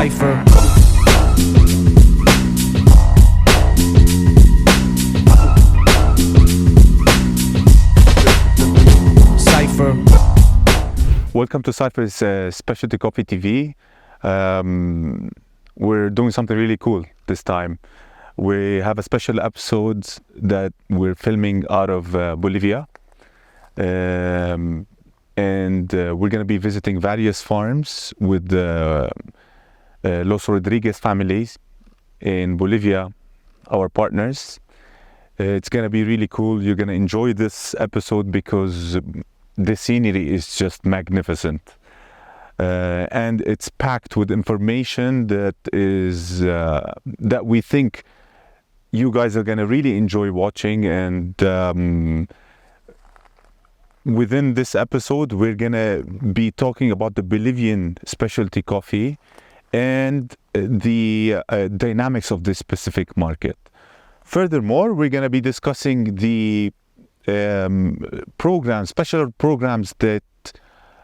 Cypher. Cypher. Welcome to Cypher's Specialty Coffee TV. We're doing something really cool this time. We have a special episode that we're filming out of Bolivia. And we're going to be visiting various farms with the Los Rodriguez families in Bolivia, our partners. It's going to be really cool. You're going to enjoy this episode because the scenery is just magnificent. And it's packed with information that is that we think you guys are going to really enjoy watching. And within this episode, we're going to be talking about the Bolivian specialty coffee and the dynamics of this specific market. Furthermore, we're going to be discussing the programs, special programs that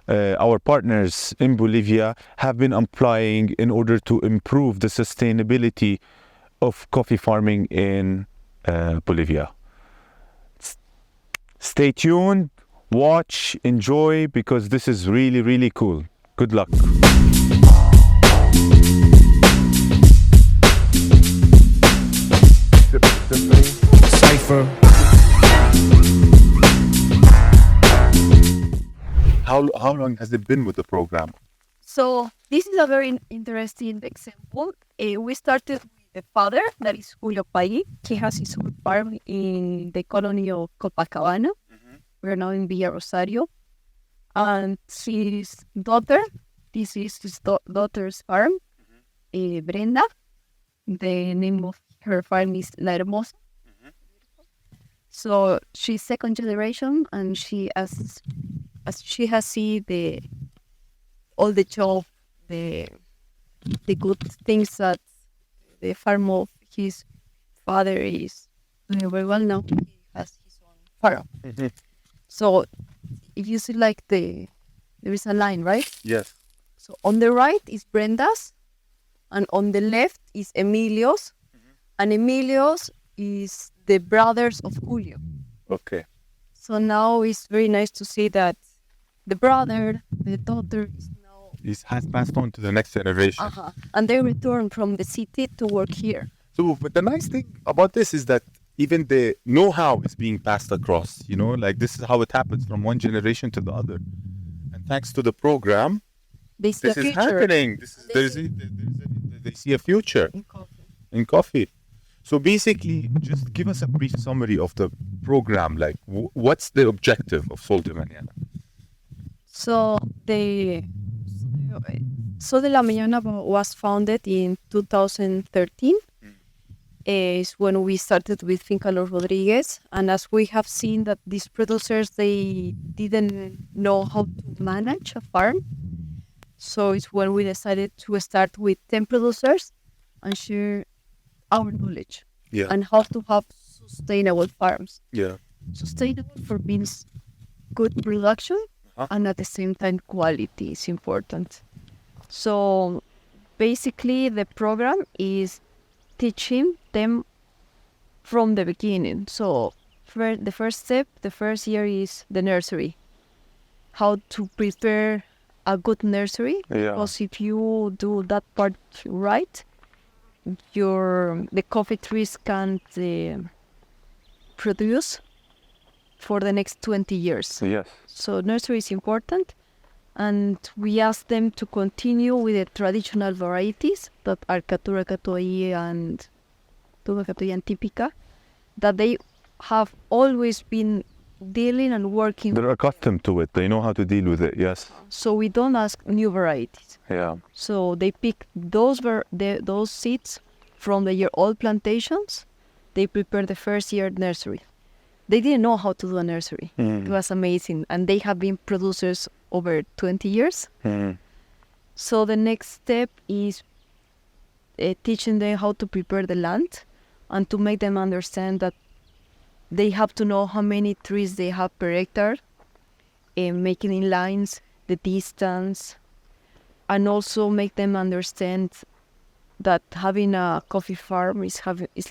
our partners in Bolivia have been applying in order to improve the sustainability of coffee farming in Bolivia. Stay tuned, watch, enjoy, because this is really, really cool. Good luck. Cypher. How long has it been with the program? So this is a very interesting example. We started with the father, that is Julio Pagui. He has his own farm in the colony of Copacabana. We're now in Villa Rosario. And his daughter, this is his daughter's farm, Brenda. The name of her farm is La Hermosa. So she's second generation, and she as she has seen all the job, the good things that the farm of his father is doing very well now. He has his own farm. So if you see like there is a line, right? Yes. So on the right is Brenda's, and on the left is Emilio's, and Emilio's is the brothers of Julio. Okay. So now it's very nice to see that the brother, the daughter is now... It has passed on to the next generation. And they return from the city to work here. So, but the nice thing about this is that even the know-how is being passed across, you know, like this is how it happens from one generation to the other. And thanks to the program, They see this a is future happening. They see a future in coffee. So basically, just give us a brief summary of the program. Like, what's the objective of Sol de Mañana? So the Sol de la Mañana was founded in 2013. Is when we started with Finca Los Rodriguez, and as we have seen that these producers, they didn't know how to manage a farm. So it's when we decided to start with 10 producers and share our knowledge and how to have sustainable farms. Yeah. Sustainable for means good production and at the same time quality is important. So basically the program is teaching them from the beginning. So the first step, the first year is the nursery. How to prepare a good nursery. Because if you do that part right, the coffee trees can produce for the next 20 years. Yes. So nursery is important, and we ask them to continue with the traditional varieties that are Caturra Catuai and Tuba Catuai and Típica, that they have always been dealing and working. They're accustomed to it. They know how to deal with it. Yes. So we don't ask new varieties. Yeah. So they pick those seeds from the year-old plantations. They prepare the first year nursery. They didn't know how to do a nursery. It was amazing. And they have been producers over 20 years. So the next step is teaching them how to prepare the land and to make them understand that they have to know how many trees they have per hectare, making in lines, the distance, and also make them understand that having a coffee farm is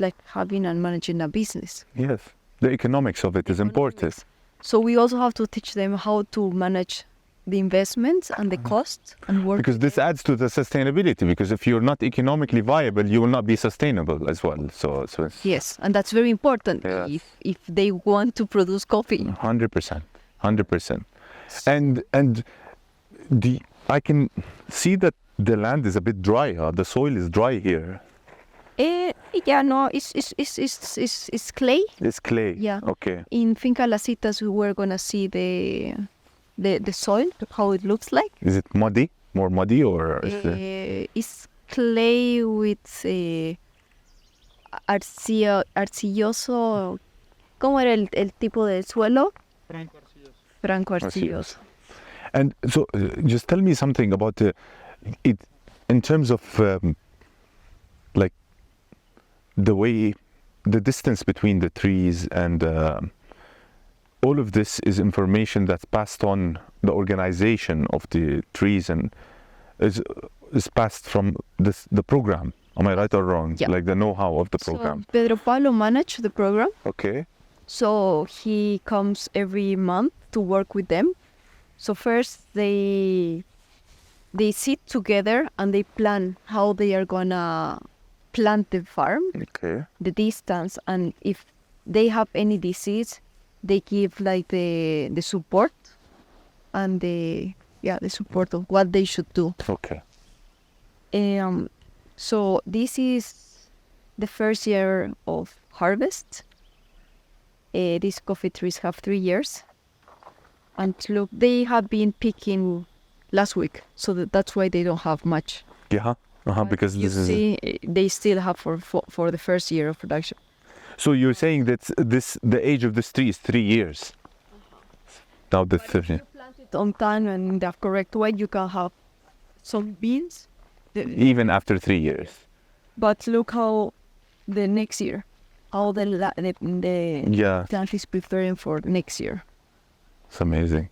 like having and managing a business. Yes. The economics of it is important. So we also have to teach them how to manage the investments and the costs and work. Because this adds to the sustainability. Because if you're not economically viable, you will not be sustainable as well. So it's Yes, and that's very important if they want to produce coffee. 100%, 100%. And I can see that the land is a bit dry. The soil is dry here. Yeah, no, it's clay. It's clay. Yeah. Okay. In Finca Las Citas, we were gonna see the soil, how it looks like. Is it muddy? More muddy, or is it... It's clay with arcilloso. ¿Cómo era el tipo de suelo? Franco arcilloso. And so, just tell me something about it in terms of like the distance between the trees, and all of this is information that's passed on the organization of the trees, and is passed from the program. Am I right or wrong? Yeah. Like the know-how of the program. So Pedro Pablo managed the program. Okay. So he comes every month to work with them. So first they sit together and they plan how they are gonna plant the farm, Okay. the distance, and if they have any disease, they give like the support and the support of what they should do. Okay. So this is the first year of harvest. These coffee trees have 3 years. And look, they have been picking last week, so that's why they don't have much. Yeah. Because You this is... see, they still have for the first year of production. So you're saying that the age of this tree is 3 years. Now the 30. Plant it on time and in the correct way, you can have some beans. Even after 3 years. But look how the next year, how the Yeah. plant is preparing for next year. It's amazing.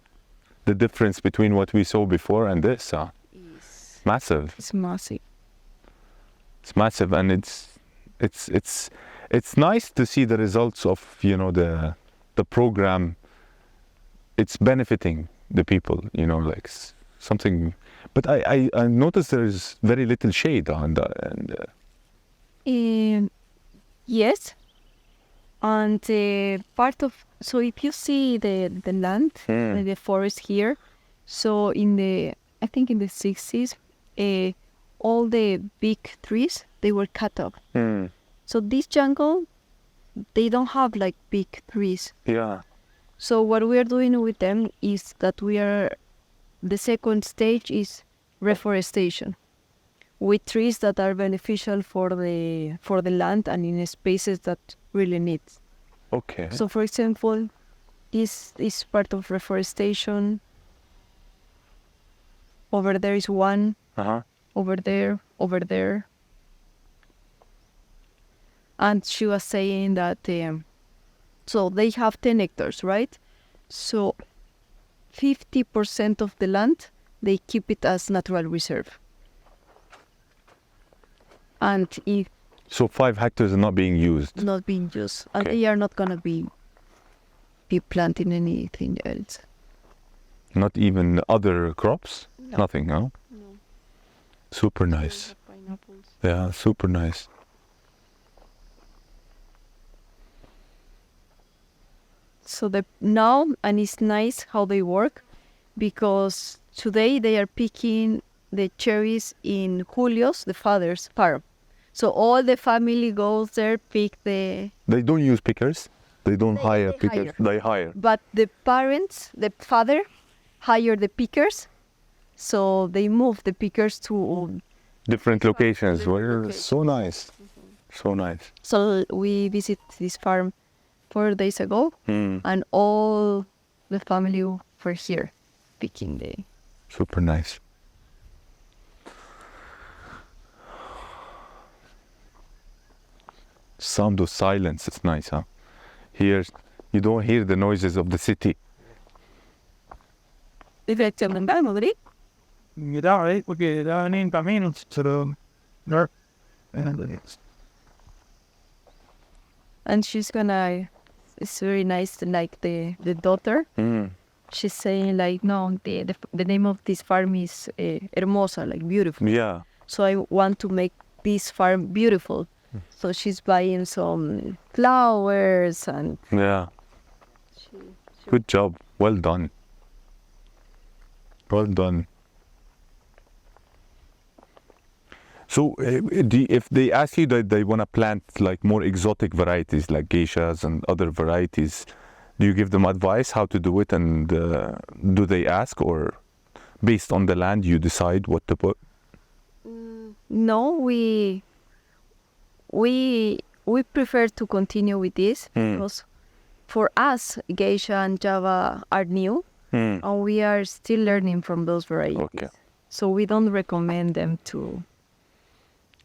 The difference between what we saw before and this, It's massive. massive. It's massive, and it's nice to see the results of the program. It's benefiting the people, like something. But I noticed there is very little shade on the and Yes, and part of, so if you see the land, the forest here, so I think in the 60s, all the big trees, they were cut off. So this jungle, they don't have like big trees. Yeah. So what we are doing with them is that the second stage is reforestation, with trees that are beneficial for the land and in spaces that really need. Okay. So for example, this is part of reforestation. Over there is one. Over there. And she was saying that so they have 10 hectares, right? So 50% of the land, they keep it as natural reserve. And if So 5 hectares are not being used. not being used, and Okay. they are not gonna be planting anything else. Not even other crops. No. Nothing. No. No. Super nice. Pineapples. Yeah. Super nice. So now, and it's nice how they work, because today they are picking the cherries in Julio's, the father's farm. So all the family goes there, pick the... They don't use pickers. They don't hire they pickers. hire. They hire. But the parents, the father, hire the pickers, so they move the pickers to... Different locations. different Well, locations. so nice. So nice. So we visit this farm 4 days ago, Mm. and all the family were here picking the... Super nice. Sound of silence. It's nice, huh? Here, you don't hear the noises of the city. Mira, porque estaban en camino, pero no, And she's gonna. It's very nice. Like the daughter. She's saying like, no, the name of this farm is Hermosa, like beautiful. Yeah. So I want to make this farm beautiful. So she's buying some flowers and. Yeah. Good job. Well done. Well done. So, if they ask you that they want to plant like more exotic varieties like geishas and other varieties, do you give them advice how to do it, and do they ask, or based on the land you decide what to put? No, we prefer to continue with this because for us, geisha and java are new, and we are still learning from those varieties. Okay. So we don't recommend them to.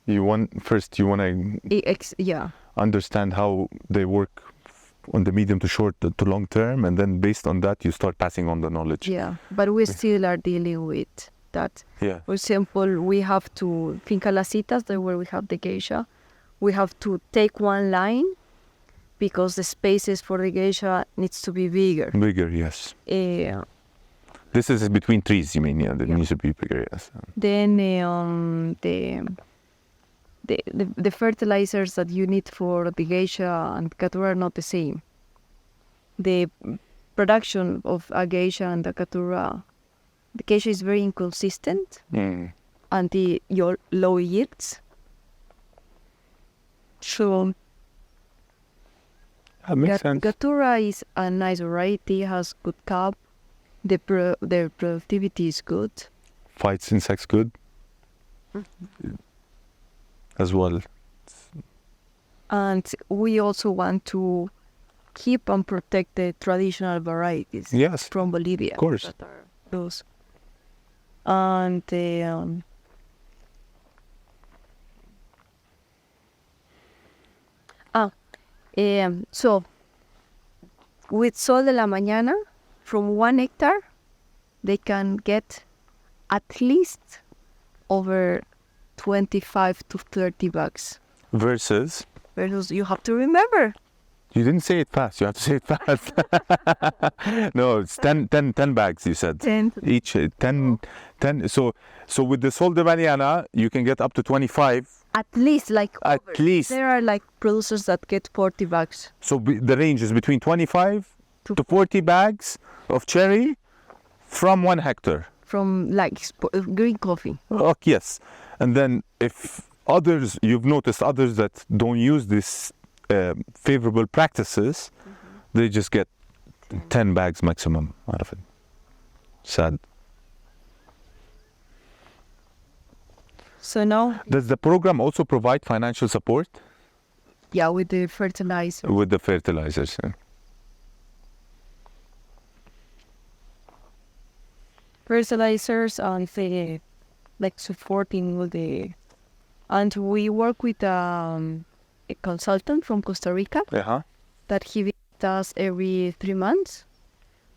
You want to understand how they work on the medium to short to long term, and then based on that you start passing on the knowledge. Yeah, but we still are dealing with that. Yeah. For example, we have to Finca Las Citas, there where we have the geisha, we have to take one line because the spaces for the geisha needs to be bigger. Bigger, yes. This is between trees, you mean? Yeah, it needs to be bigger, yes. Then the fertilizers that you need for the geisha and caturra are not the same. The production of a geisha and a caturra, the geisha is very inconsistent and your low yields. So that makes sense. Caturra is a nice variety, has good cap, the productivity is good. Fights insects good as well. And we also want to keep and protect the traditional varieties from Bolivia. Of course. That are those. And so with Sol de la Mañana, from 1 hectare, they can get at least over 25 to 30 bags. Versus You have to remember. You didn't say it fast. You have to say it fast. No, it's 10 bags, you said. 10. Each 10. So with the Sol de Mañana, you can get up to 25. At least, At least. There are producers that get 40 bags. So the range is between 25 to 40 bags of cherry from 1 hectare. From green coffee. Oh, yes. And then if you've noticed others that don't use this favorable practices, they just get 10 bags maximum out of it. Sad. So now, does the program also provide financial support? Yeah, with the fertilizer. With the fertilizers. Yeah. Fertilizers and supporting with and we work with a consultant from Costa Rica that he visits us every 3 months,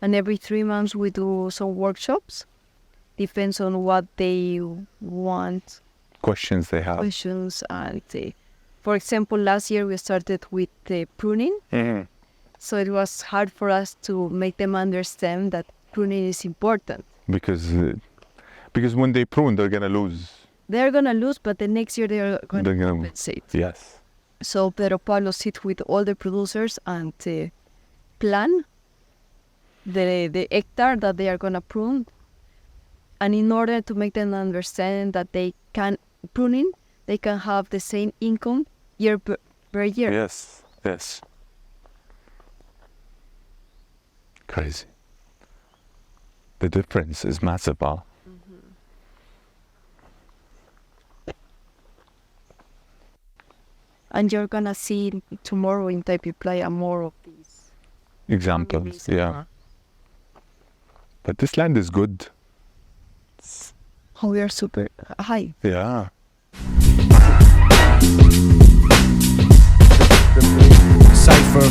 and every 3 months we do some workshops. Depends on what they want. Questions they have. And for example, last year we started with pruning. So it was hard for us to make them understand that pruning is important. Because when they prune, they're gonna lose. They're gonna lose, but the next year they're gonna compensate. Yes. So Pedro Pablo sits with all the producers and plan the hectare that they are gonna prune. And in order to make them understand that they can have the same income year per year. Yes, yes. Crazy. The difference is massive, huh? And you're gonna see tomorrow in Taipei Playa more of these examples. Yeah. But this land is good. We are super high. Yeah. Cypher